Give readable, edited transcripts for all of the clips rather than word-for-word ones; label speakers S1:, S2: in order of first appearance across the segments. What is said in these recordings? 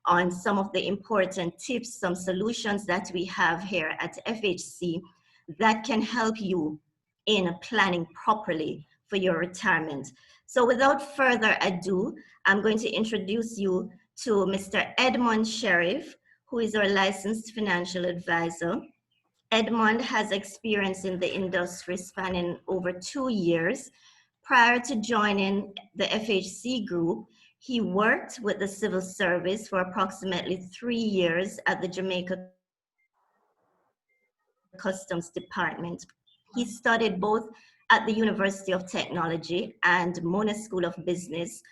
S1: on some of the important tips, some solutions that we have here at FHC that can help you in planning properly for your retirement. So without further ado, I'm going to introduce you to Mr. Edmond Sheriff, who is our licensed financial advisor. Edmond has experience in the industry spanning over 2 years. Prior to joining the FHC group, he worked with the civil service for approximately 3 years at the Jamaica Customs Department. He studied both at the University of Technology and Monash School of Business,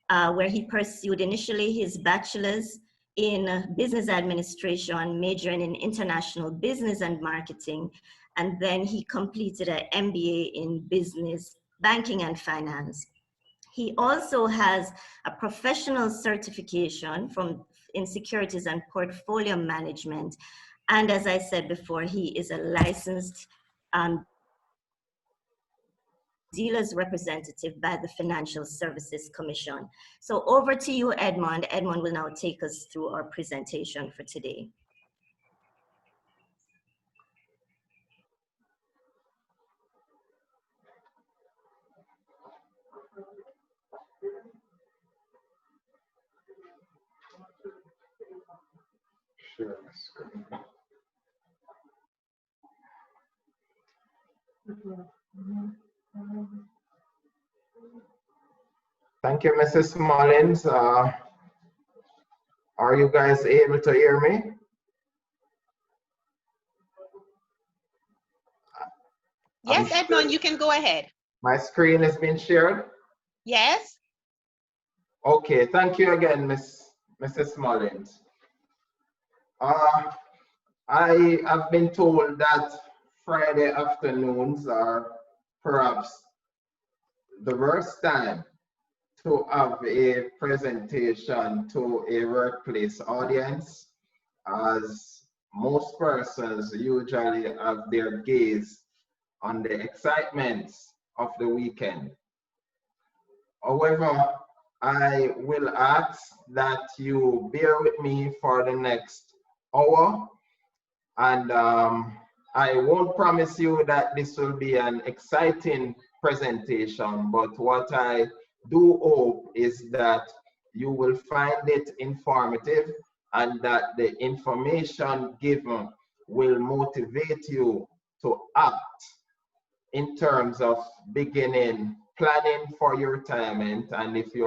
S1: where he pursued initially his bachelor's in business administration, majoring in international business and marketing, and then he completed an MBA in business, banking and finance. He also has a professional certification in securities and portfolio management. And as I said before, he is a licensed dealer's representative by the Financial Services Commission. So over to you, Edmond. Edmond will now take us through our presentation for today.
S2: Sure. Thank you, Mrs. Mullins. Are you guys able to hear me?
S3: Yes, Edmond, you can go ahead.
S2: My screen has been shared?
S3: Yes.
S2: Okay, thank you again, Mrs. Mullins. I have been told that Friday afternoons are perhaps the worst time to have a presentation to a workplace audience, as most persons usually have their gaze on the excitements of the weekend. However, I will ask that you bear with me for the next hour, and I won't promise you that this will be an exciting presentation, but what I do hope is that you will find it informative and that the information given will motivate you to act in terms of beginning planning for your retirement. And if you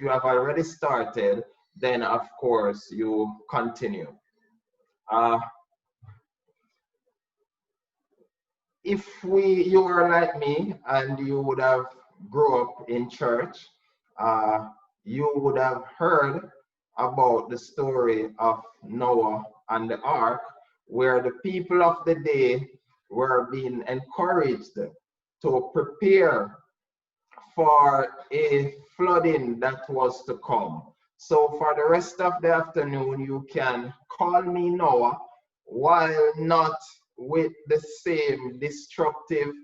S2: have already started, then of course you continue. If you are like me and you would have grew up in church, you would have heard about the story of Noah and the ark, where the people of the day were being encouraged to prepare for a flooding that was to come. So for the rest of the afternoon, you can call me Noah, while not with the same destructiveness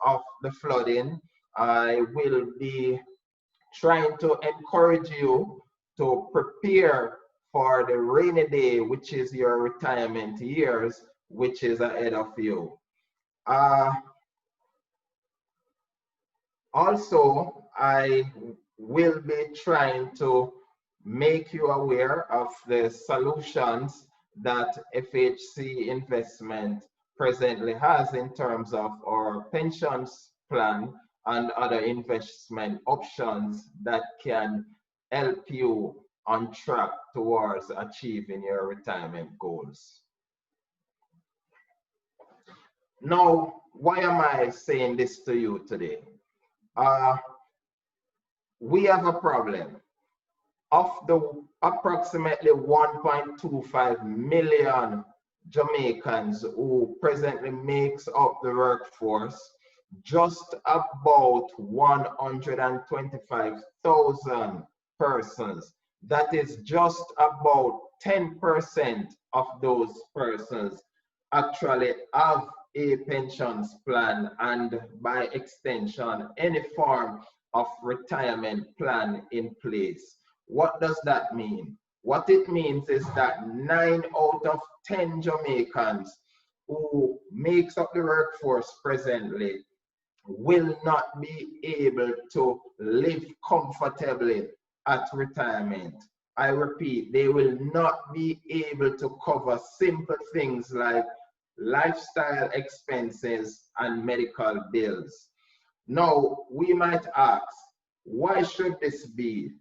S2: of the flooding. I will be trying to encourage you to prepare for the rainy day, which is your retirement years, which is ahead of you. Also, I will be trying to make you aware of the solutions that FHC Investment presently has in terms of our pensions plan and other investment options that can help you on track towards achieving your retirement goals. Now, why am I saying this to you today? We have a problem. Of the approximately 1.25 million Jamaicans who presently makes up the workforce, just about 125,000 persons, that is just about 10% of those persons actually have a pensions plan, and by extension, any form of retirement plan in place, What does that mean? What it means is that 9 out of 10 Jamaicans who makes up the workforce presently will not be able to live comfortably at retirement. I repeat, they will not be able to cover simple things like lifestyle expenses and medical bills. Now, we might ask, why should this be?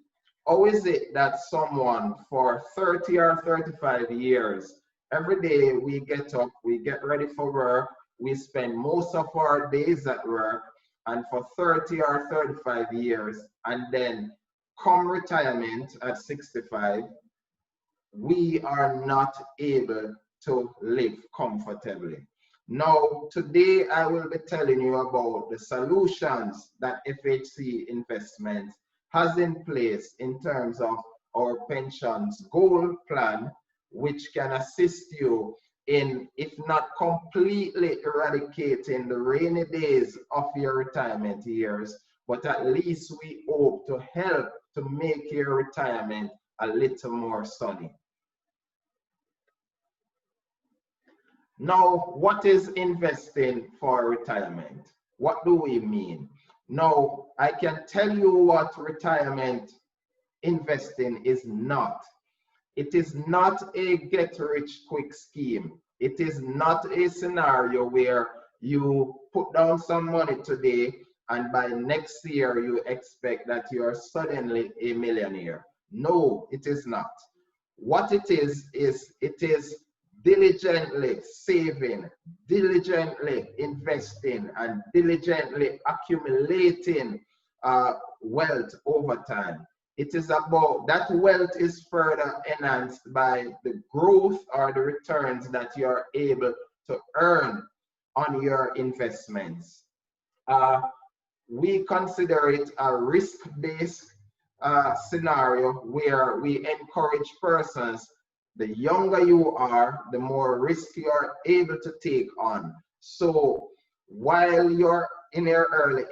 S2: How is it that someone for 30 or 35 years, every day we get up, we get ready for work, we spend most of our days at work, and for 30 or 35 years, and then come retirement at 65, we are not able to live comfortably. Now, today I will be telling you about the solutions that FHC Investments has in place in terms of our pensions goal plan, which can assist you in, if not completely eradicating the rainy days of your retirement years, but at least we hope to help to make your retirement a little more sunny. Now, what is investing for retirement? What do we mean? Now, I can tell you what retirement investing is not. It is not a get-rich-quick scheme. It is not a scenario where you put down some money today and by next year you expect that you are suddenly a millionaire. No, it is not. What it is diligently saving, diligently investing, and diligently accumulating wealth over time. It is about that wealth is further enhanced by the growth or the returns that you are able to earn on your investments. We consider it a risk-based scenario where we encourage persons, the younger you are, the more risk you are able to take on. So while you're in your early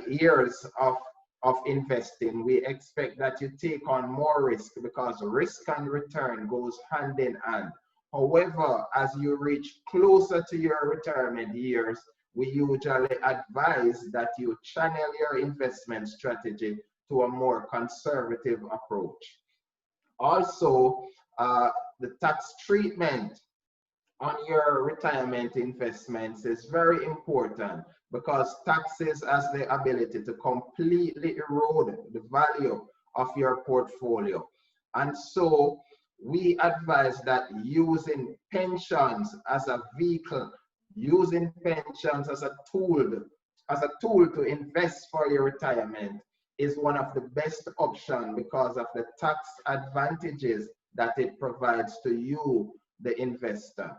S2: years of investing, we expect that you take on more risk because risk and return goes hand in hand. However, as you reach closer to your retirement years, we usually advise that you channel your investment strategy to a more conservative approach. Also, the tax treatment on your retirement investments is very important because taxes has the ability to completely erode the value of your portfolio. And so we advise that using pensions as a vehicle, using pensions as a tool to invest for your retirement is one of the best options because of the tax advantages that it provides to you, the investor.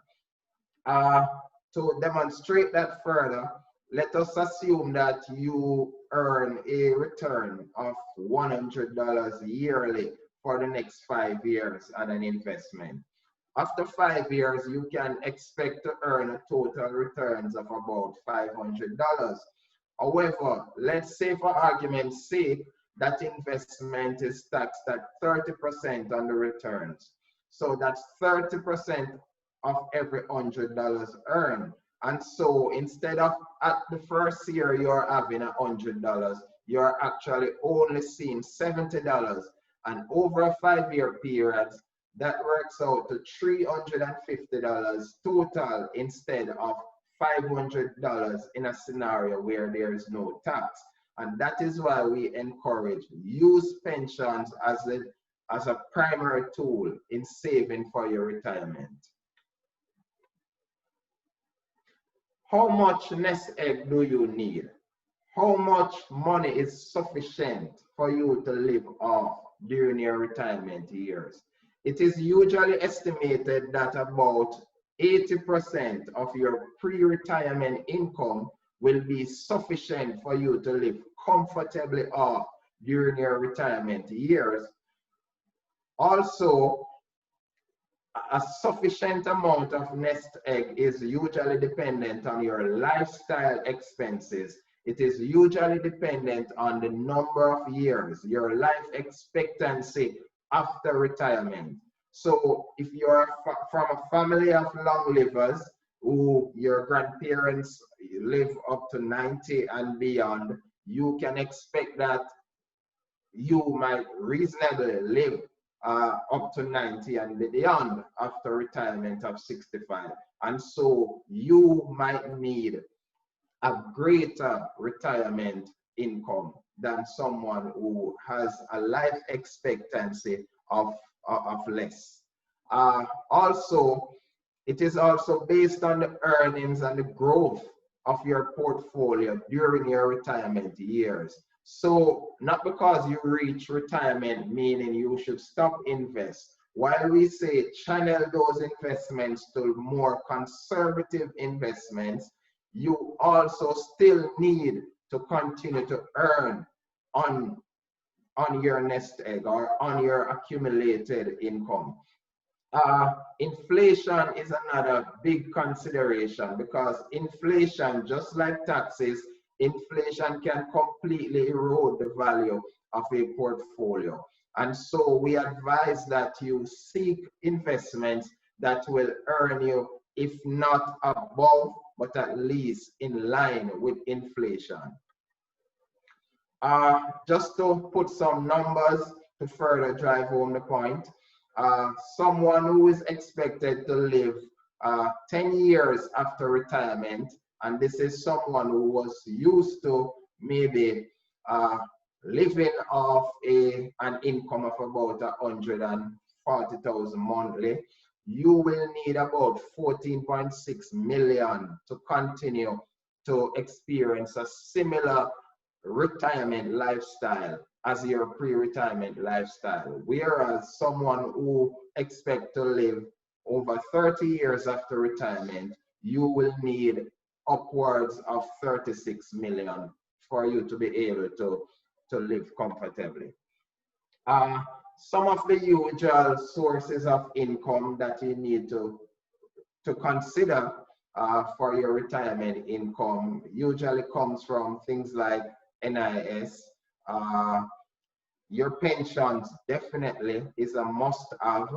S2: To demonstrate that further, let us assume that you earn a return of $100 yearly for the next 5 years on an investment. After 5 years, you can expect to earn a total returns of about $500. However, let's say for argument's sake, that investment is taxed at 30% on the returns. So that's 30% of every $100 earned. And so instead of at the first year you're having $100, you're actually only seeing $70. And over a 5-year period, that works out to $350 total instead of $500 in a scenario where there is no tax. And that is why we encourage use pensions as a primary tool in saving for your retirement. How much nest egg do you need? How much money is sufficient for you to live off during your retirement years? It is usually estimated that about 80% of your pre-retirement income will be sufficient for you to live comfortably off during your retirement years. Also, a sufficient amount of nest egg is usually dependent on your lifestyle expenses. it is usually dependent on the number of years, your life expectancy after retirement. So if you're from a family of long livers who your grandparents live up to 90 and beyond, you can expect that you might reasonably live up to 90 and beyond after retirement of 65. And so you might need a greater retirement income than someone who has a life expectancy of less. Also, it is also based on the earnings and the growth of your portfolio during your retirement years. So not because you reach retirement meaning you should stop invest. While we say channel those investments to more conservative investments, you also still need to continue to earn on your nest egg or on your accumulated income. Inflation is another big consideration, because inflation, just like taxes, inflation can completely erode the value of a portfolio. And so we advise that you seek investments that will earn you, if not above, but at least in line with inflation. Just to put some numbers to further drive home the point, someone who is expected to live 10 years after retirement, and this is someone who was used to maybe living off an income of about 140,000 monthly, you will need about 14.6 million to continue to experience a similar retirement lifestyle as your pre-retirement lifestyle. Whereas someone who expects to live over 30 years after retirement, you will need upwards of 36 million for you to be able to live comfortably. Some of the usual sources of income that you need to consider for your retirement income usually comes from things like NIS. Your pensions definitely is a must-have.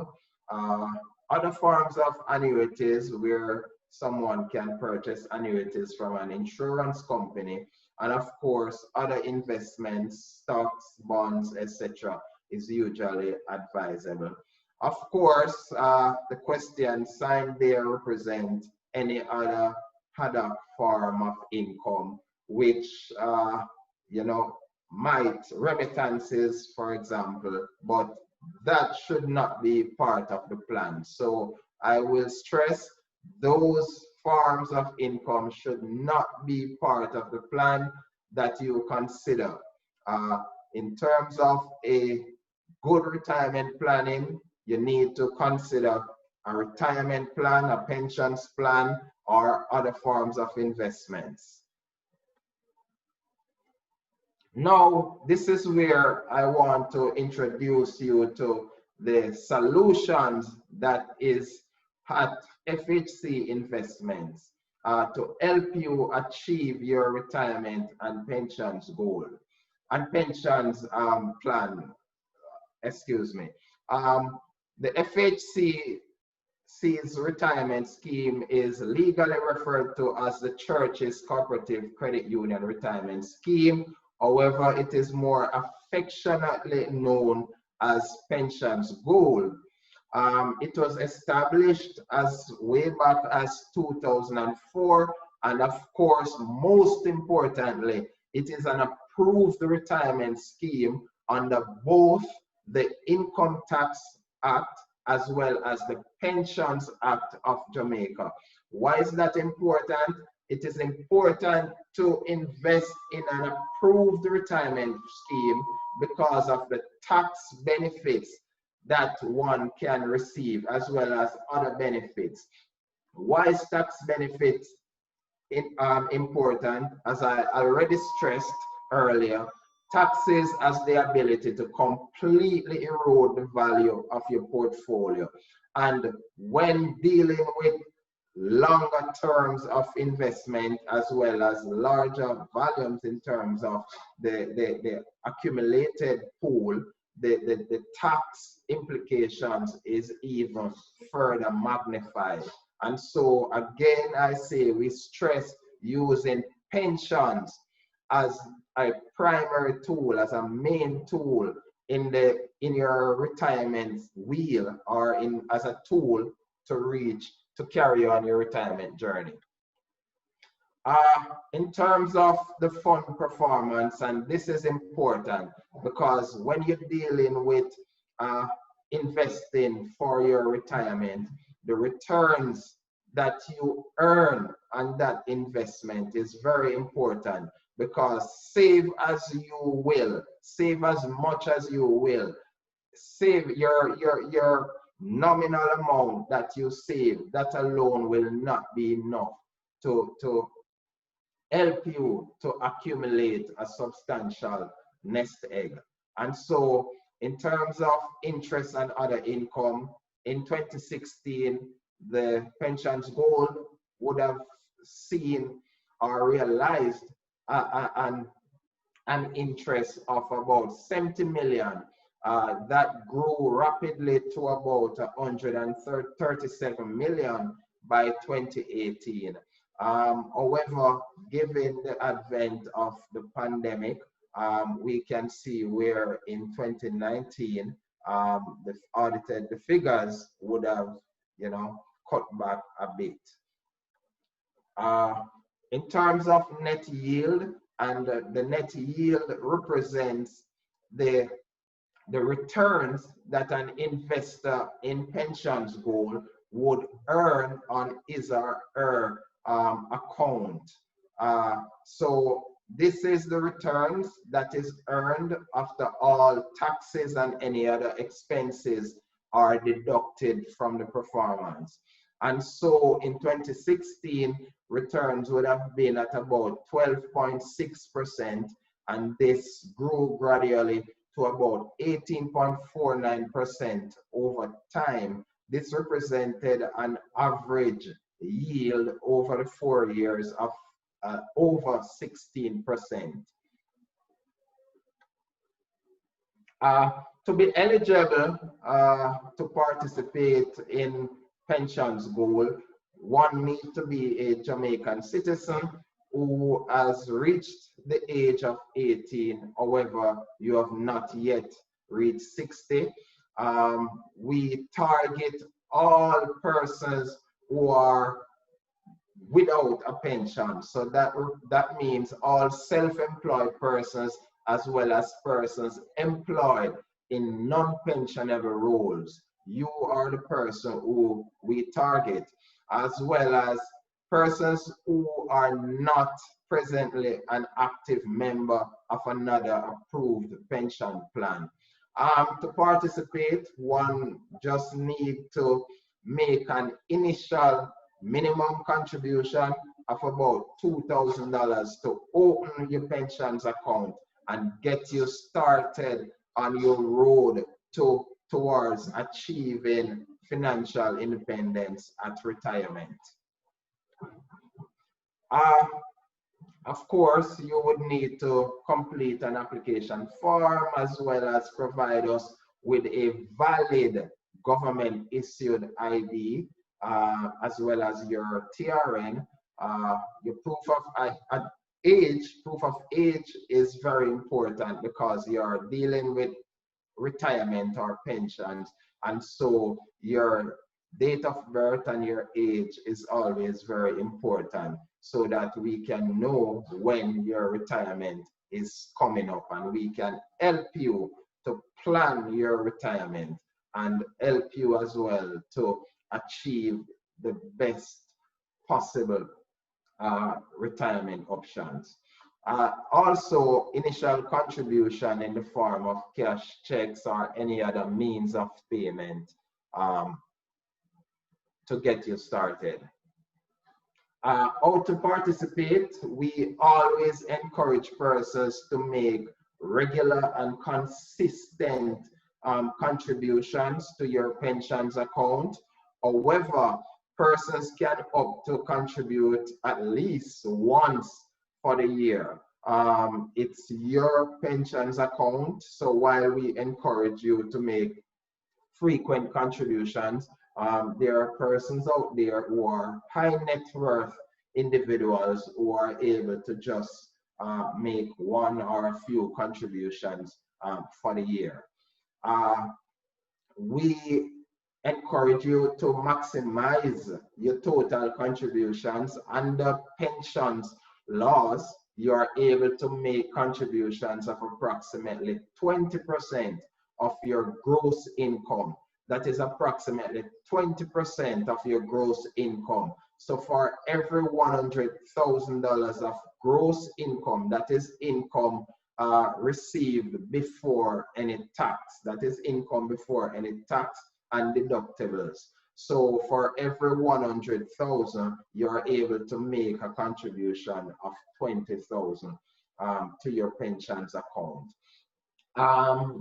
S2: Other forms of annuities, where someone can purchase annuities from an insurance company, and of course other investments, stocks, bonds, etc., is usually advisable. Of course, the question sign there represent any other haddock form of income, which might remittances, for example, but that should not be part of the plan. So I will stress those forms of income should not be part of the plan that you consider. In terms of a good retirement planning, you need to consider a retirement plan, a pensions plan, or other forms of investments. Now, this is where I want to introduce you to the solutions that is at FHC Investments to help you achieve your retirement and pensions goal and pensions plan. Excuse me. The FHC's retirement scheme is legally referred to as the Church's Cooperative Credit Union Retirement Scheme. However, it is more affectionately known as Pensions Goal. It was established as way back as 2004, and of course, most importantly, it is an approved retirement scheme under both the Income Tax Act as well as the Pensions Act of Jamaica. Why is that important? It is important to invest in an approved retirement scheme because of the tax benefits that one can receive, as well as other benefits. Why is tax benefits important? As I already stressed earlier, taxes has the ability to completely erode the value of your portfolio. And when dealing with longer terms of investment as well as larger volumes in terms of the accumulated pool, the tax implications is even further magnified. And so again, I say we stress using pensions as a primary tool, as a main tool in your retirement wheel, or as a tool to carry on your retirement journey. In terms of the fund performance, and this is important because when you're dealing with investing for your retirement, the returns that you earn on that investment is very important, because save as you will, save as much as you will, save your nominal amount that you save, that alone will not be enough to help you to accumulate a substantial nest egg. And so in terms of interest and other income, in 2016, the pensions goal would have seen or realized an interest of about 70 million. That grew rapidly to about 137 million by 2018. However, given the advent of the pandemic, we can see where in 2019, the figures would have, cut back a bit. In terms of net yield, and the net yield represents the returns that an investor in pensions goal would earn on his or her account. So this is the returns that is earned after all taxes and any other expenses are deducted from the performance. And so in 2016, returns would have been at about 12.6%, and this grew gradually to about 18.49% over time. This represented an average yield over the 4 years of over 16%. To be eligible to participate in pensions goal, one needs to be a Jamaican citizen who has reached the age of 18. However, you have not yet reached 60. We target all persons who are without a pension. So that means all self-employed persons as well as persons employed in non-pensionable roles. You are the person who we target, as well as persons who are not presently an active member of another approved pension plan. To participate, one just need to make an initial minimum contribution of about $2,000 to open your pensions account and get you started on your road towards achieving financial independence at retirement. Of course, you would need to complete an application form as well as provide us with a valid government issued ID, as well as your TRN. Your proof of age is very important because you're dealing with retirement or pensions, and so your date of birth and your age is always very important, so that we can know when your retirement is coming up, and we can help you to plan your retirement and help you as well to achieve the best possible retirement options. Also, initial contribution in the form of cash, checks, or any other means of payment to get you started. How to participate? We always encourage persons to make regular and consistent contributions to your pensions account. However, persons can opt to contribute at least once for the year. It's your pensions account, so while we encourage you to make frequent contributions, there are persons out there who are high net worth individuals who are able to just make one or a few contributions for the year. We encourage you to maximize your total contributions. Under pensions laws, you are able to make contributions of approximately 20% of your gross income. That is approximately 20% of your gross income. So for every $100,000 of gross income, that is income received before any tax, that is income before any tax and deductibles. So for every 100,000, you're able to make a contribution of 20,000 to your pensions account.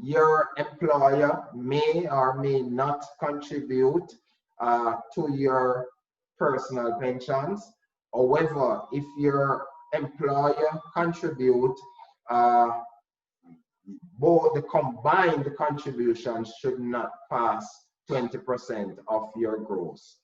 S2: Your employer may or may not contribute to your personal pensions. However, if your employer contribute, both the combined contributions should not pass 20% of your gross.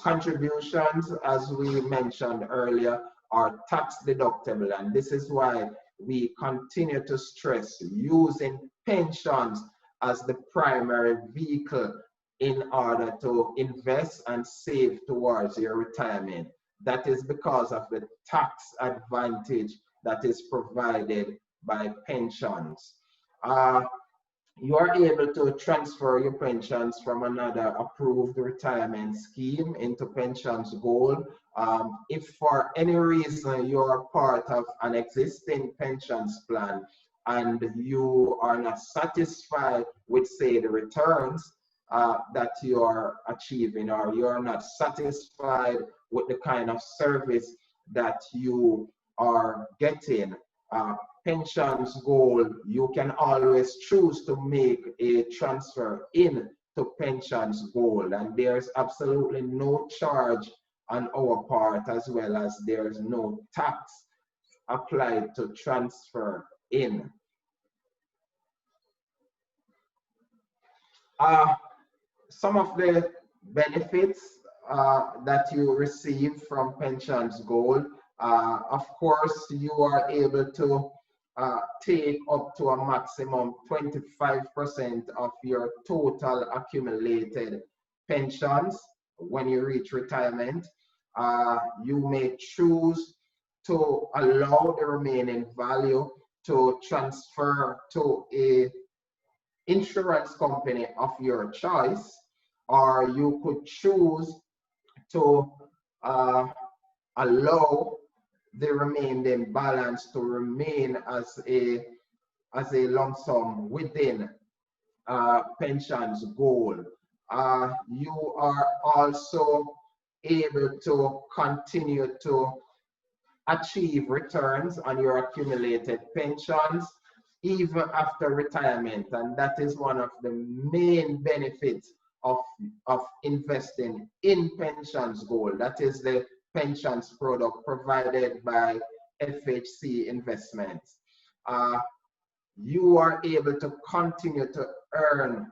S2: Contributions, as we mentioned earlier, are tax deductible, and this is why we continue to stress using pensions as the primary vehicle in order to invest and save towards your retirement. That is because of the tax advantage that is provided by pensions. You are able to transfer your pensions from another approved retirement scheme into Pensions Gold. If for any reason you are part of an existing pensions plan and you are not satisfied with, say, the returns that you are achieving, or you are not satisfied with the kind of service that you are getting, Pensions Gold, you can always choose to make a transfer in to Pensions Gold, and there's absolutely no charge on our part, as well as there's no tax applied to transfer in. Some of the benefits that you receive from Pensions Gold, of course, you are able to take up to a maximum 25% of your total accumulated pensions when you reach retirement. You may choose to allow the remaining value to transfer to a insurance company of your choice, or you could choose to allow the remaining balance to remain as a lump sum within Pensions Gold. You are also able to continue to achieve returns on your accumulated pensions even after retirement, and that is one of the main benefits of investing in Pensions Gold. That is the pensions product provided by FHC Investments. You are able to continue to earn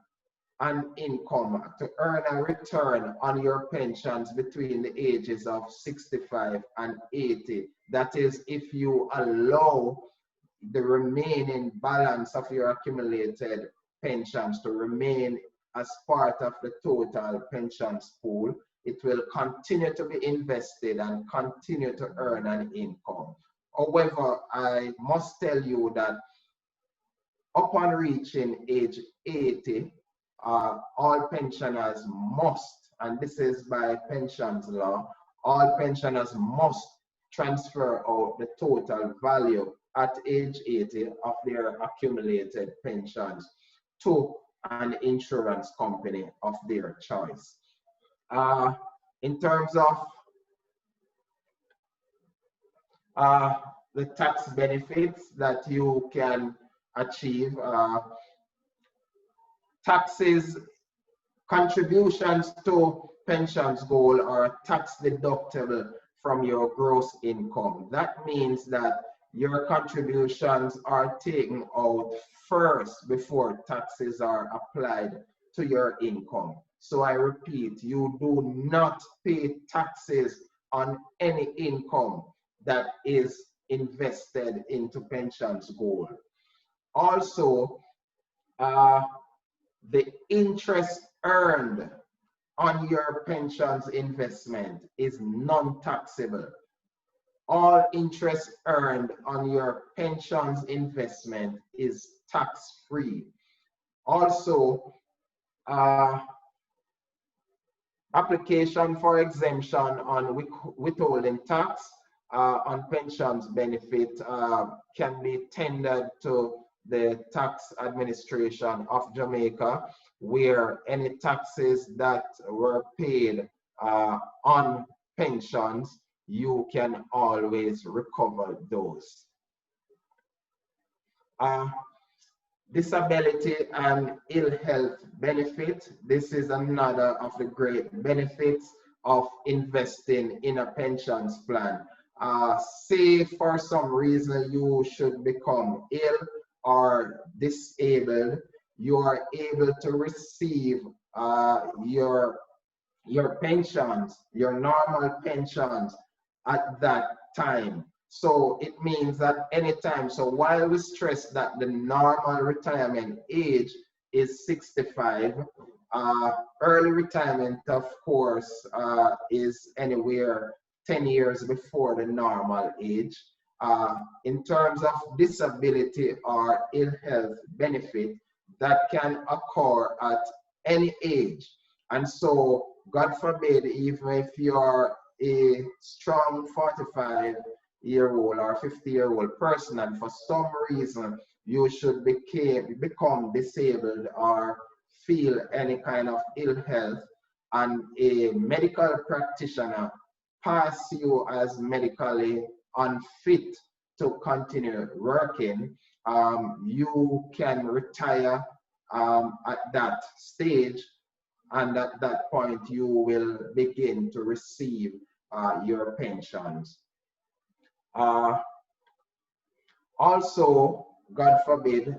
S2: an income, to earn a return on your pensions between the ages of 65 and 80. That is, if you allow the remaining balance of your accumulated pensions to remain as part of the total pensions pool, it will continue to be invested and continue to earn an income. However, I must tell you that upon reaching age 80, all pensioners must, and this is by pensions law, all pensioners must transfer out the total value at age 80 of their accumulated pensions to an insurance company of their choice. In terms of the tax benefits that you can achieve, taxes, contributions to pensions goal are tax deductible from your gross income. That means that your contributions are taken out first before taxes are applied to your income. So I repeat, you do not pay taxes on any income that is invested into pensions goal. Also, the interest earned on your pensions investment is non-taxable. All interest earned on your pensions investment is tax-free. Also, application for exemption on withholding tax on pensions benefit can be tendered to the Tax Administration of Jamaica, where any taxes that were paid on pensions, you can always recover those. Disability and ill health benefit. This is another of the great benefits of investing in a pensions plan. Say for some reason you should become ill or disabled, you are able to receive your pensions, your normal pensions at that time. So it means that anytime, so while we stress that the normal retirement age is 65, early retirement, of course, is anywhere 10 years before the normal age. In terms of disability or ill health benefit, that can occur at any age. And so, God forbid, even if you are a strong 45-year-old or 50-year-old person, and for some reason you should become disabled or feel any kind of ill health, and a medical practitioner pass you as medically unfit to continue working, you can retire at that stage, and at that point you will begin to receive your pensions. Also, God forbid,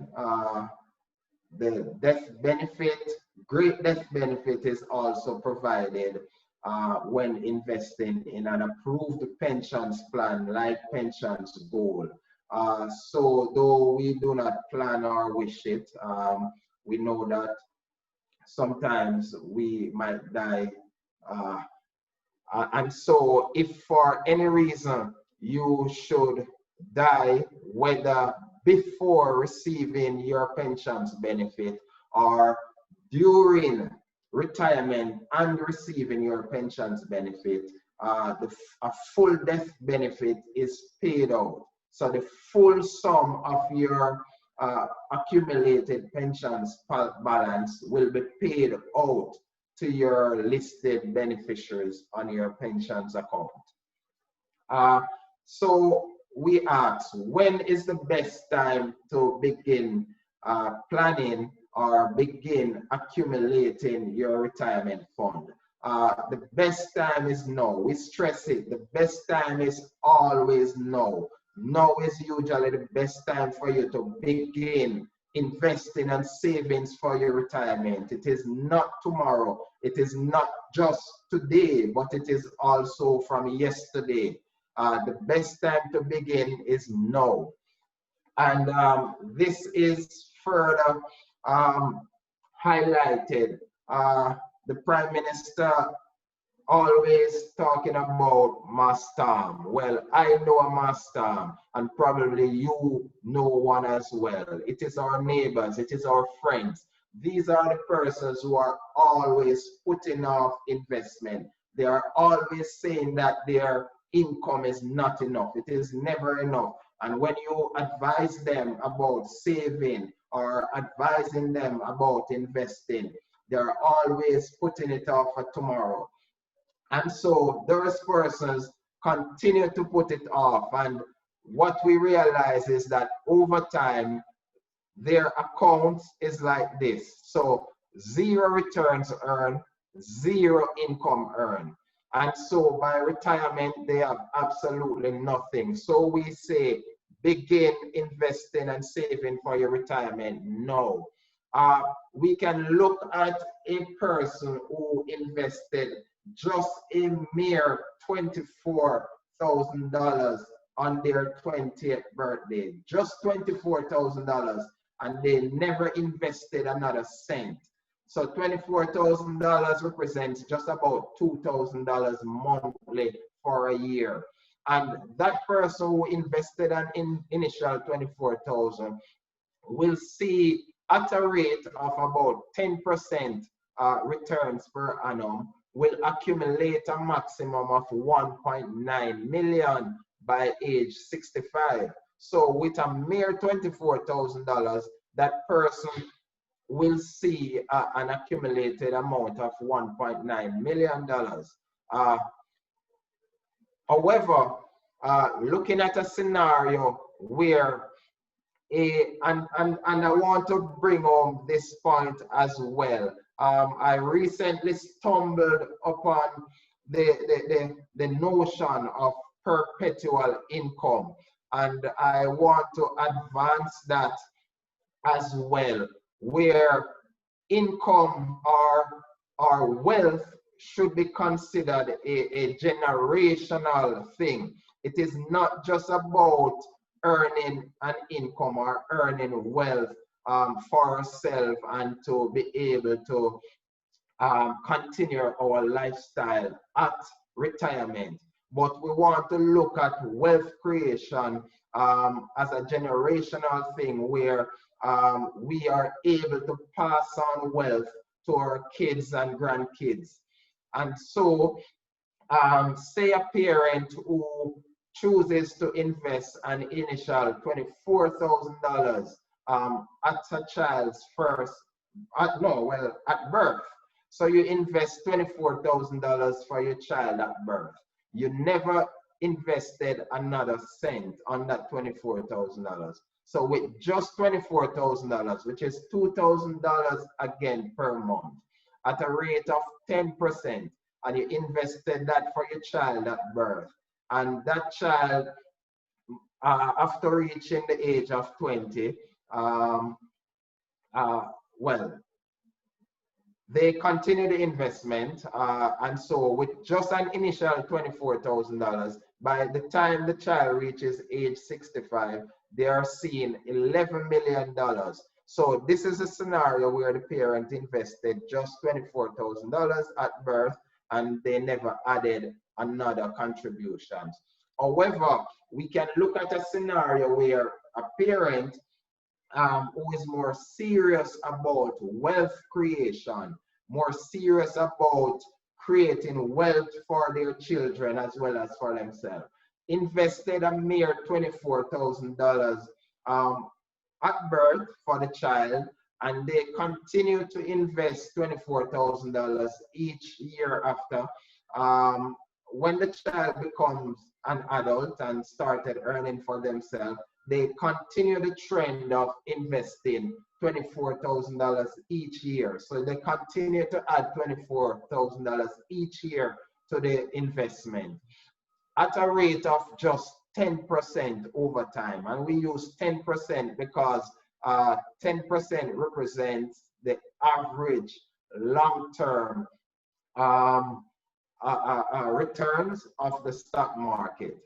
S2: the death benefit, great death benefit is also provided when investing in an approved pensions plan like Pensions Goal. So though we do not plan or wish it, we know that sometimes we might die. And so if for any reason you should die, whether before receiving your pensions benefit or during retirement and receiving your pensions benefit, a full death benefit is paid out. So the full sum of your accumulated pensions balance will be paid out to your listed beneficiaries on your pensions account. So we ask, when is the best time to begin planning or begin accumulating your retirement fund? The best time is now. We stress it. The best time is always now. Now is usually the best time for you to begin investing and savings for your retirement. It is not tomorrow. It is not just today, but it is also from yesterday. The best time to begin is now. And this is further highlighted. The Prime Minister always talking about Mastam. Well, I know a Mastam, and probably you know one as well. It is our neighbors, it is our friends. These are the persons who are always putting off investment. They are always saying that their income is not enough. It is never enough. And when you advise them about saving or advising them about investing, they're always putting it off for tomorrow. And so those persons continue to put it off. And what we realize is that over time, their accounts is like this. So 0 returns earned, zero income earned. And so by retirement, they have absolutely nothing. So we say, begin investing and saving for your retirement now. We can look at a person who invested just a mere $24,000 on their 20th birthday, just $24,000, and they never invested another cent. So $24,000 represents just about $2,000 monthly for a year. And that person who invested an initial $24,000 will see at a rate of about 10% returns per annum, will accumulate a maximum of 1.9 million by age 65. So with a mere $24,000, that person will see an accumulated amount of $1.9 million. However, looking at a scenario where and I want to bring home this point as well. I recently stumbled upon the notion of perpetual income, and I want to advance that as well, where income or wealth should be considered a generational thing. It is not just about earning an income or earning wealth for ourselves and to be able to continue our lifestyle at retirement. But we want to look at wealth creation as a generational thing where we are able to pass on wealth to our kids and grandkids. And so, say a parent who chooses to invest an initial $24,000 at a child's at birth. So you invest $24,000 for your child at birth. You never invested another cent on that $24,000. So with just $24,000, which is $2,000 again per month, at a rate of 10%, and you invested that for your child at birth, and that child, after reaching the age of 20, they continue the investment, and so with just an initial $24,000, by the time the child reaches age 65, they are seeing $11 million. So this is a scenario where the parent invested just $24,000 at birth, and they never added another contributions. However, we can look at a scenario where a parent who is more serious about wealth creation, more serious about creating wealth for their children as well as for themselves, invested a mere $24,000 at birth for the child, and they continue to invest $24,000 each year after. When the child becomes an adult and started earning for themselves, they continue the trend of investing $24,000 each year. So they continue to add $24,000 each year to the investment at a rate of just 10% over time. And we use 10% because 10% represents the average long-term returns of the stock market.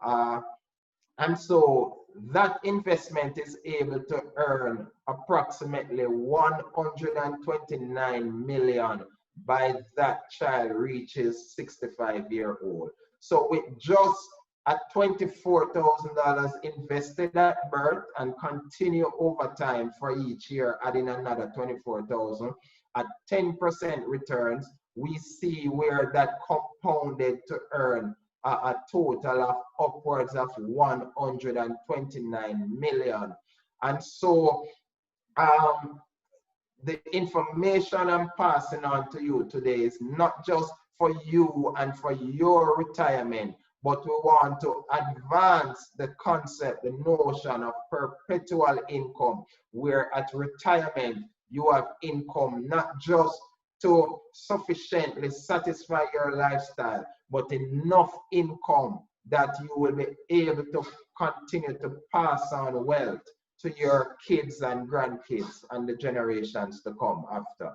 S2: And so that investment is able to earn approximately 129 million by that child reaches 65-year-old. So with just at $24,000 invested at birth and continue over time for each year, adding another 24,000 at 10% returns, we see where that compounded to earn a total of upwards of 129 million. And so the information I'm passing on to you today is not just for you and for your retirement, but we want to advance the concept, the notion of perpetual income, where at retirement you have income not just to sufficiently satisfy your lifestyle, but enough income that you will be able to continue to pass on wealth to your kids and grandkids and the generations to come after.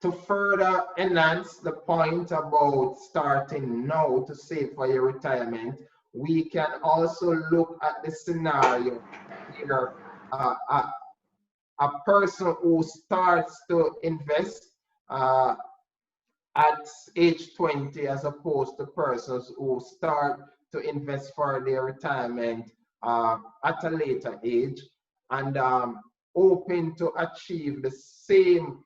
S2: To further enhance the point about starting now to save for your retirement, we can also look at the scenario where a person who starts to invest at age 20 as opposed to persons who start to invest for their retirement at a later age and hoping to achieve the same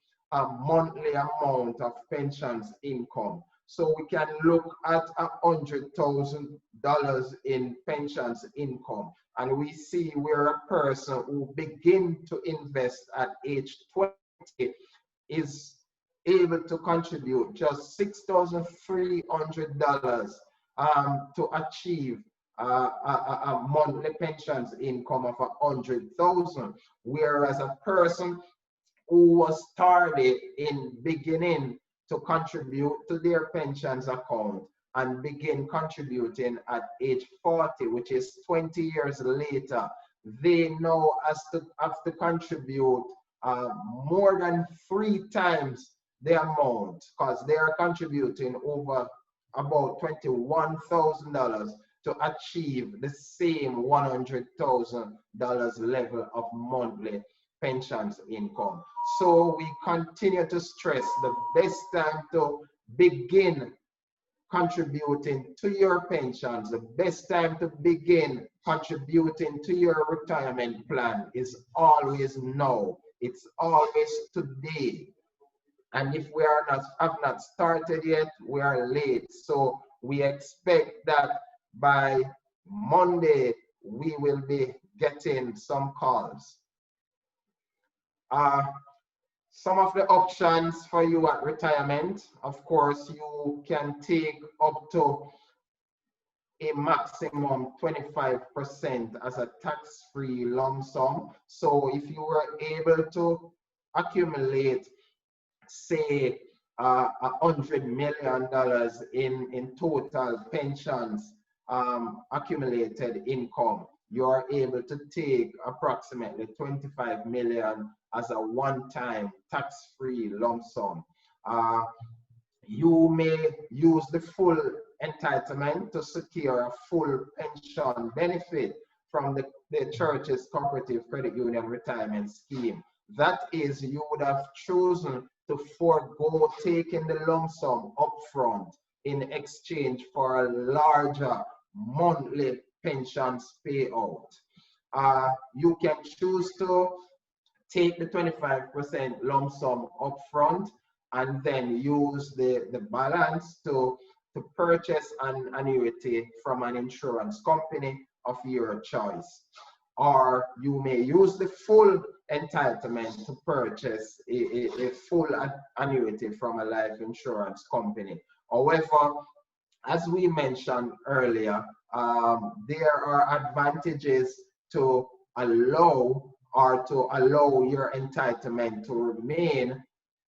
S2: monthly amount of pensions income. So we can look at $100,000 in pensions income, and we see where a person who begin to invest at age 20 is able to contribute just $6,300 to achieve a monthly pensions income of $100,000, whereas a person who was started in beginning to contribute to their pensions account and begin contributing at age 40, which is 20 years later, they now have to contribute more than 3 times the amount, because they are contributing over about $21,000 to achieve the same $100,000 level of monthly pensions income. So we continue to stress the best time to begin contributing to your pensions, the best time to begin contributing to your retirement plan is always now. It's always today. And if we have not started yet, we are late. So we expect that by Monday, we will be getting some calls. Some of the options for you at retirement, of course, you can take up to a maximum 25% as a tax-free lump sum. So if you were able to accumulate, say, $100 million in total pensions accumulated income, you are able to take approximately 25 million as a one-time tax-free lump sum. You may use the full entitlement to secure a full pension benefit from the church's cooperative credit union retirement scheme. That is, you would have chosen to forego taking the lump sum upfront in exchange for a larger monthly pensions payout. You can choose to take the 25% lump sum upfront and then use the balance to purchase an annuity from an insurance company of your choice. Or you may use the full entitlement to purchase a full annuity from a life insurance company. However, as we mentioned earlier, there are advantages to allow your entitlement to remain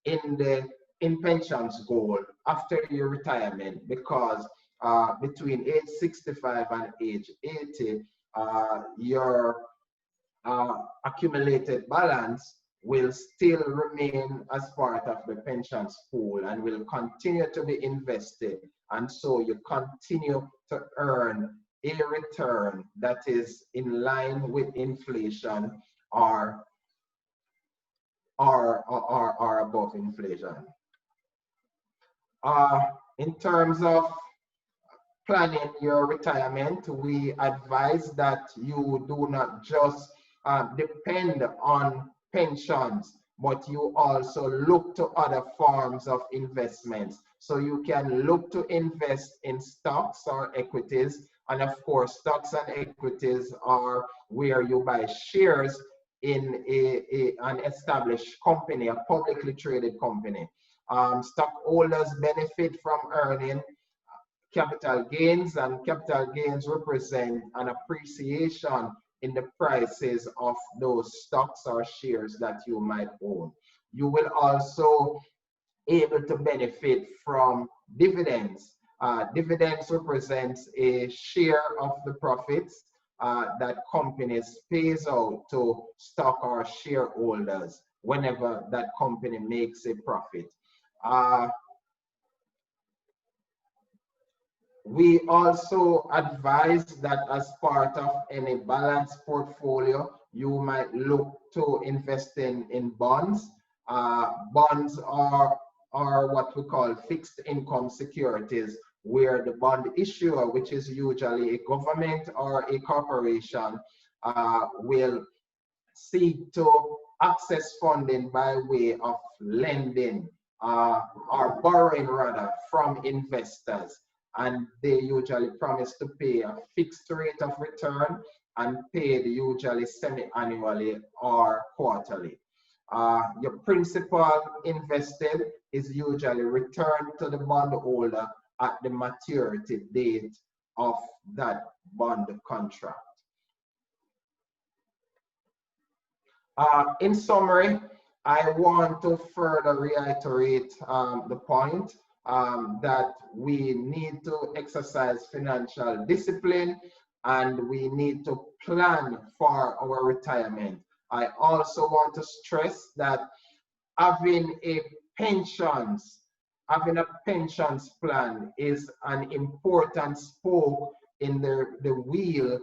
S2: in pensions goal after your retirement, because between age 65 and age 80, your accumulated balance will still remain as part of the pensions pool and will continue to be invested. And so you continue to earn a return that is in line with inflation or above inflation. In terms of planning your retirement, we advise that you do not just depend on pensions, but you also look to other forms of investments. So you can look to invest in stocks or equities. And of course, stocks and equities are where you buy shares in an established company, a publicly traded company. Stockholders benefit from earning capital gains, and capital gains represent an appreciation in the prices of those stocks or shares that you might own. You will also able to benefit from dividends. Dividends represents a share of the profits that companies pays out to stock or shareholders whenever that company makes a profit. We also advise that as part of any balanced portfolio, you might look to invest in bonds. Bonds are what we call fixed income securities, where the bond issuer, which is usually a government or a corporation, will seek to access funding by way of lending or borrowing rather from investors. And they usually promise to pay a fixed rate of return and paid usually semi-annually or quarterly. Your principal invested is usually returned to the bondholder at the maturity date of that bond contract. In summary, I want to further reiterate the point that we need to exercise financial discipline and we need to plan for our retirement. I also want to stress that having a pensions plan is an important spoke in the wheel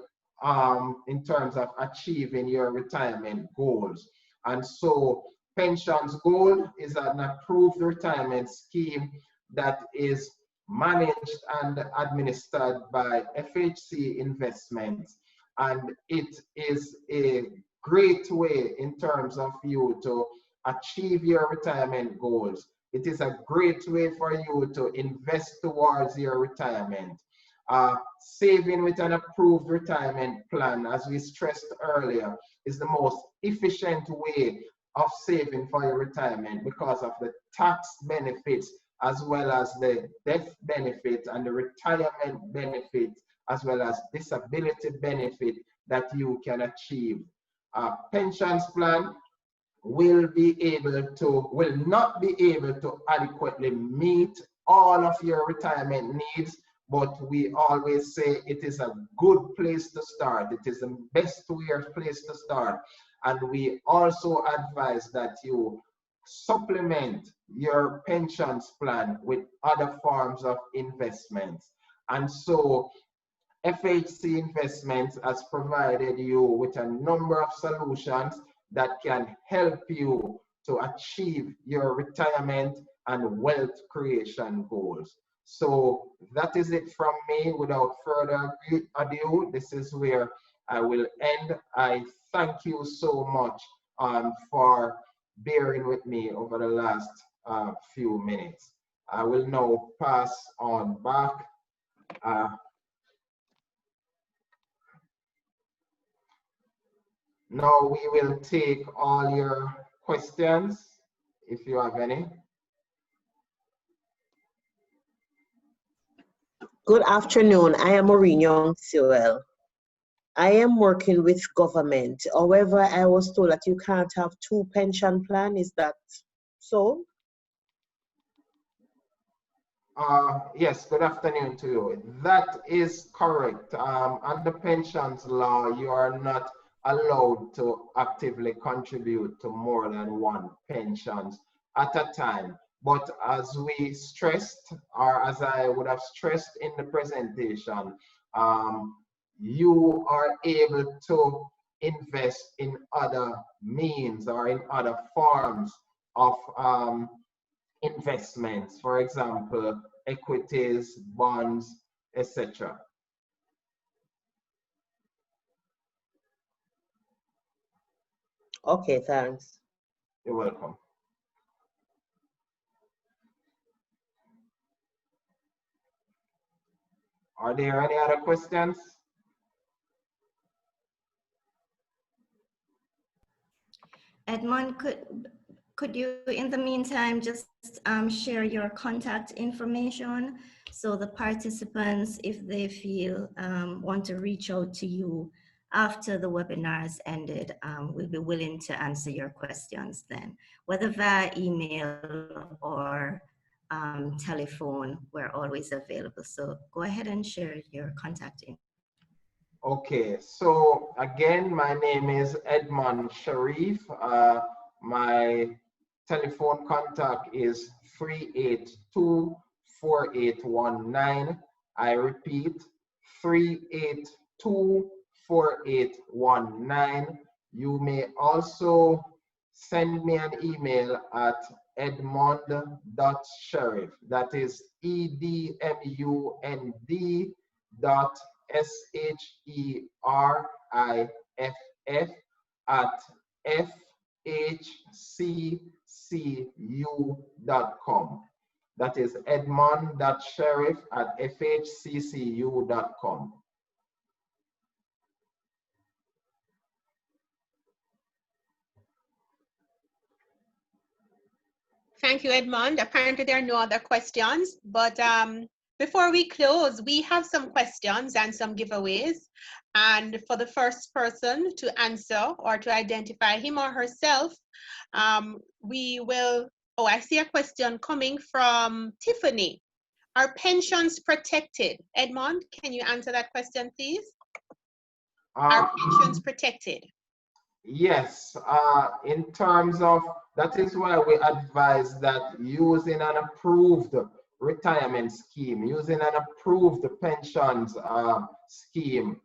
S2: in terms of achieving your retirement goals. And so Pensions Gold is an approved retirement scheme that is managed and administered by FHC Investments. And it is a great way in terms of you to achieve your retirement goals. It is a great way for you to invest towards your retirement. Saving with an approved retirement plan, as we stressed earlier, is the most efficient way of saving for your retirement because of the tax benefits as well as the death benefit and the retirement benefit as well as disability benefit that you can achieve. Pensions plan will not be able to adequately meet all of your retirement needs, but we always say it is a good place to start. It is the best place to start. And we also advise that you supplement your pensions plan with other forms of investments. And so FHC Investments has provided you with a number of solutions that can help you to achieve your retirement and wealth creation goals. So that is it from me. Without further ado, this is where I will end. I thank you so much for bearing with me over the last few minutes. I will now pass on back. Now we will take all your questions, if you have any.
S4: Good afternoon. I am Maureen Young Sewell. I am working with government. However, I was told that you can't have two pension plans. Is that so?
S2: Yes, good afternoon to you. That is correct. Under pensions law, you are not allowed to actively contribute to more than one pension at a time. But as we stressed, or as I would have stressed in the presentation, you are able to invest in other means or in other forms of investments, for example, equities, bonds, etc.
S4: Okay, thanks.
S2: You're welcome. Are there any other questions?
S1: Edmond, could you, in the meantime, just share your contact information so the participants, if they feel want to reach out to you, after the webinar has ended, we'll be willing to answer your questions then, whether via email or telephone. We're always available. So go ahead and share your contact info.
S2: Okay, so again, my name is Edmond Sharif. My telephone contact is 382-4819. I repeat, 382-4819. You may also send me an email at edmund.sherif. That is EDMUND SHERIFF at fhccu.com. That is edmond.sherif at fhccu.com.
S3: Thank you, Edmond. Apparently there are no other questions, but before we close, we have some questions and some giveaways. And for the first person to answer or to identify him or herself, we will, oh, I see a question coming from Tiffany. Are pensions protected? Edmond, can you answer that question, please? Are pensions protected?
S2: Yes, in terms of, that is why we advise that using an approved retirement scheme, using an approved pensions scheme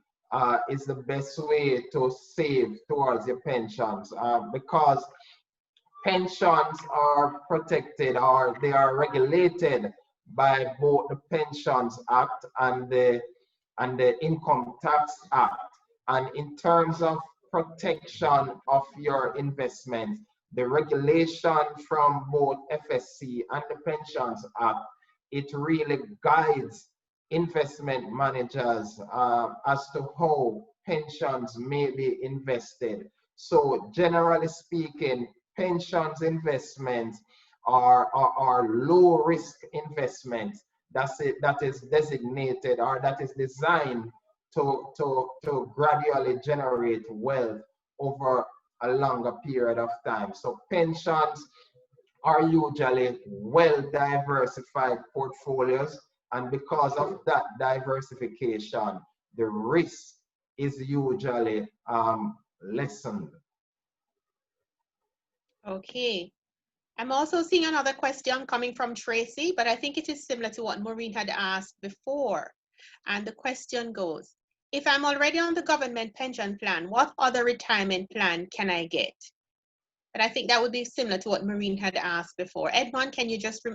S2: is the best way to save towards your pensions, because pensions are protected, or they are regulated by both the Pensions Act and the Income Tax Act. And in terms of protection of your investment, the regulation from both FSC and the Pensions Act, it really guides investment managers as to how pensions may be invested. So generally speaking, pensions investments are low risk investments that is designated, or that is designed to gradually generate wealth over a longer period of time. So pensions are usually well diversified portfolios, and because of that diversification, the risk is usually lessened.
S3: Okay. I'm also seeing another question coming from Tracy, but I think it is similar to what Maureen had asked before. And the question goes, if I'm already on the government pension plan, what other retirement plan can I get? But I think that would be similar to what Maureen had asked before. Edmond, can you just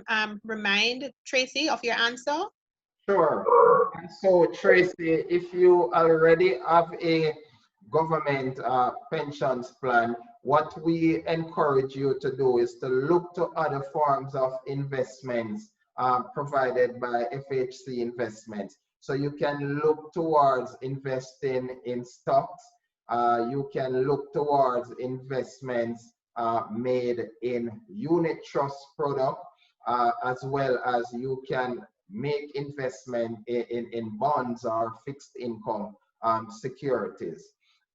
S3: remind Tracy of your answer?
S2: Sure. So Tracy, if you already have a government pensions plan, what we encourage you to do is to look to other forms of investments provided by FHC Investments. So you can look towards investing in stocks. You can look towards investments made in unit trust product, as well as you can make investment in bonds or fixed income securities.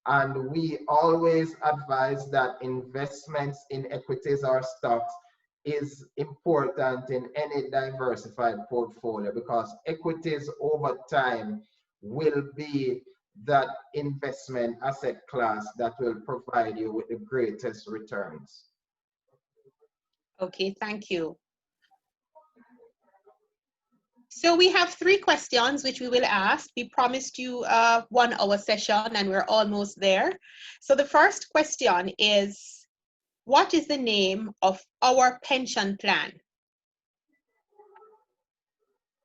S2: And we always advise that investments in equities or stocks is important in any diversified portfolio, because equities over time will be that investment asset class that will provide you with the greatest returns.
S3: Okay, thank you. So we have 3 questions which we will ask. We promised you a 1-hour session and we're almost there. So the first question is, what is the name of our pension plan?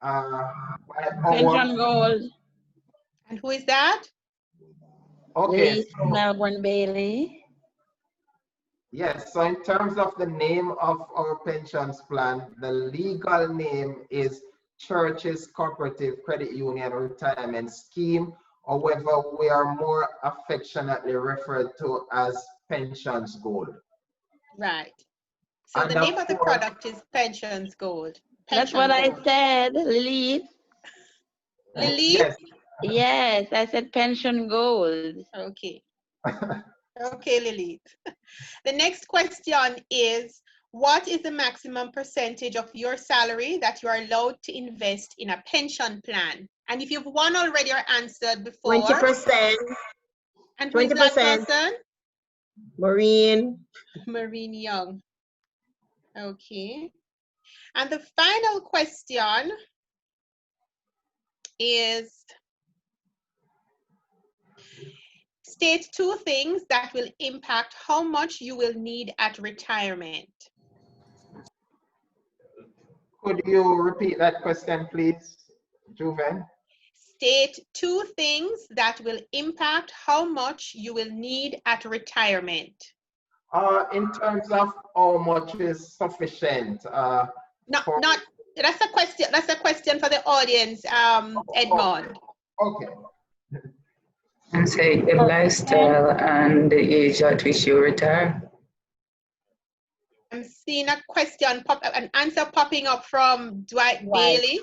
S5: Pension Gold.
S3: And who is that?
S2: Okay.
S5: Lee Melbourne Bailey.
S2: Yes, so in terms of the name of our pensions plan, the legal name is Churches Cooperative Credit Union Retirement Scheme. However, we are more affectionately referred to as Pensions Gold.
S3: Right. So
S2: And
S3: the name of the product is Pensions Gold.
S5: That's what I said, Lily.
S3: Lily?
S2: Yes,
S5: Yes, I said pension goals.
S3: Okay. Okay, Lilith. The next question is, what is the maximum percentage of your salary that you are allowed to invest in a pension plan? And if you've won already or answered before,
S4: 20%.
S3: and who is that
S4: 20%.
S3: person?
S4: Maureen.
S3: Marine Young. Okay. And the final question is, state 2 things that will impact how much you will need at retirement.
S2: Could you repeat that question, please, Juven?
S3: State 2 things that will impact how much you will need at retirement.
S2: In terms of how much is sufficient?
S3: That's a question. That's a question for the audience, Edmond.
S2: Okay.
S6: And say the lifestyle and the age at which you retire.
S3: I'm seeing a question an answer popping up from Dwight Bailey.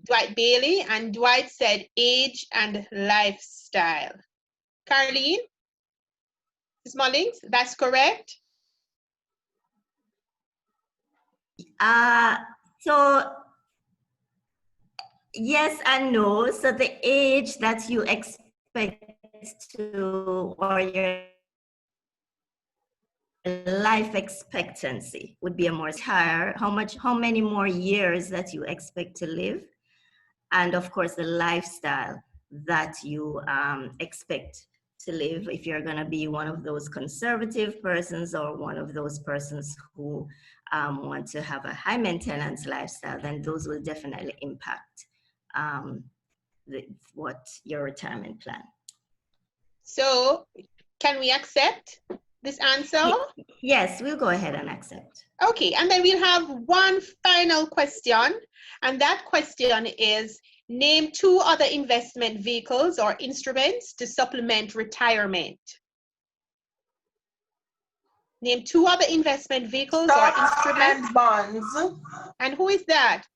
S3: Dwight Bailey, and Dwight said age and lifestyle. Caroline, Smollings, that's correct?
S1: So yes and no. So the age that you expect to, or your life expectancy would be a more higher, how many more years that you expect to live, and of course the lifestyle that you expect to live. If you're going to be one of those conservative persons or one of those persons who want to have a high maintenance lifestyle, then those will definitely impact what your retirement plan.
S3: So can we accept this answer?
S1: Yes, we'll go ahead and accept.
S3: Okay, and then we'll have one final question, and that question is, name 2 other investment vehicles or instruments to supplement retirement. Name 2 other investment vehicles or instruments.
S7: And bonds.
S3: And who is that?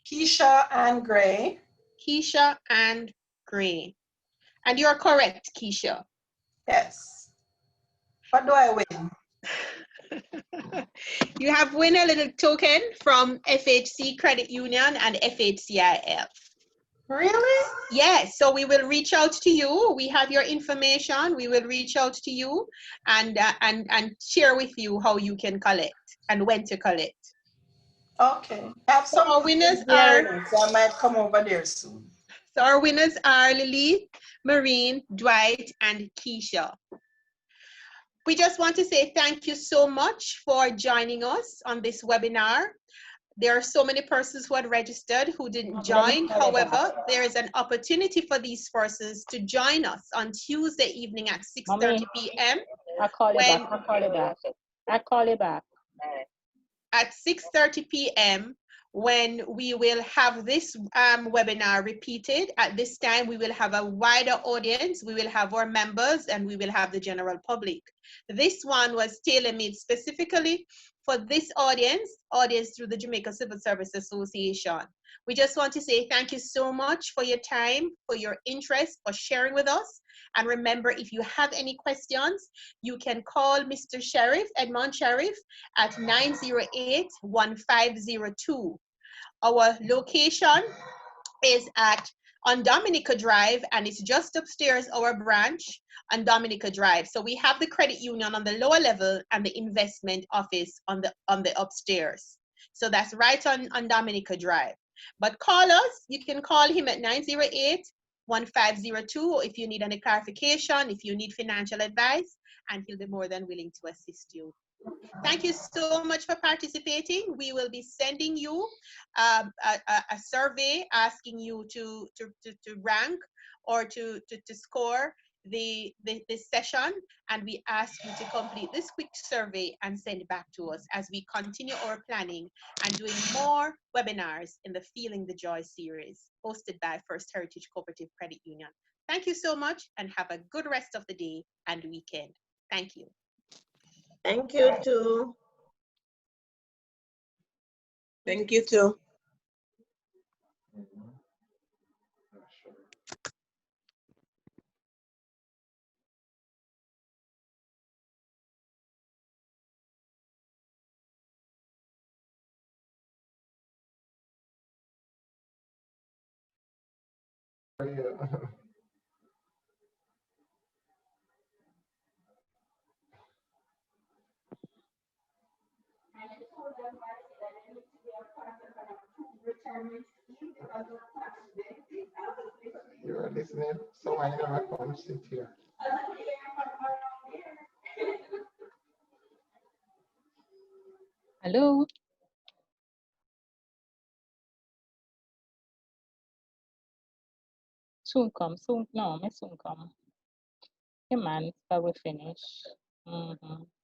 S7: Keisha and Gray.
S3: Keisha and Gray. And you're correct, Keisha.
S7: Yes. What do I win?
S3: You have won a little token from FHC Credit Union and FHCIF.
S7: Really?
S3: Yes, so we will reach out to you. We have your information. We will reach out to you and share with you how you can collect and when to collect.
S7: Okay. I have some
S3: our winners are,
S7: so I might come over there soon.
S3: So our winners are Lily, Marine, Dwight, and Keisha. We just want to say thank you so much for joining us on this webinar. There are so many persons who had registered who didn't join. However, there is an opportunity for these persons to join us on Tuesday evening at 6:30 p.m.
S5: I'll call you back. I'll call you back. I'll call you back.
S3: At 6:30 p.m. when we will have this webinar repeated. At this time, we will have a wider audience. We will have our members and we will have the general public. This one was tailor-made specifically for this audience through the Jamaica Civil Service Association. We just want to say thank you so much for your time, for your interest, for sharing with us. And remember, if you have any questions, you can call Mr. Sheriff, Edmond Sheriff, at 908-1502. Our location is on Dominica Drive, and it's just upstairs our branch on Dominica Drive. So we have the credit union on the lower level and the investment office on the upstairs. So that's right on Dominica Drive. But call us. You can call him at 908-1502, or if you need any clarification, if you need financial advice, and he'll be more than willing to assist you. Thank you so much for participating. We will be sending you a survey asking you to rank or to score this session, and we ask you to complete this quick survey and send it back to us as we continue our planning and doing more webinars in the Feeling the Joy series hosted by First Heritage Cooperative Credit Union. Thank you so much and have a good rest of the day and weekend. Thank you.
S4: Thank you too.
S7: Thank you too.
S2: Yeah. You're listening, so I never come sit here.
S5: Hello? Soon come, soon, no, me soon come. Yeah, man, but we finish. Mm-hmm.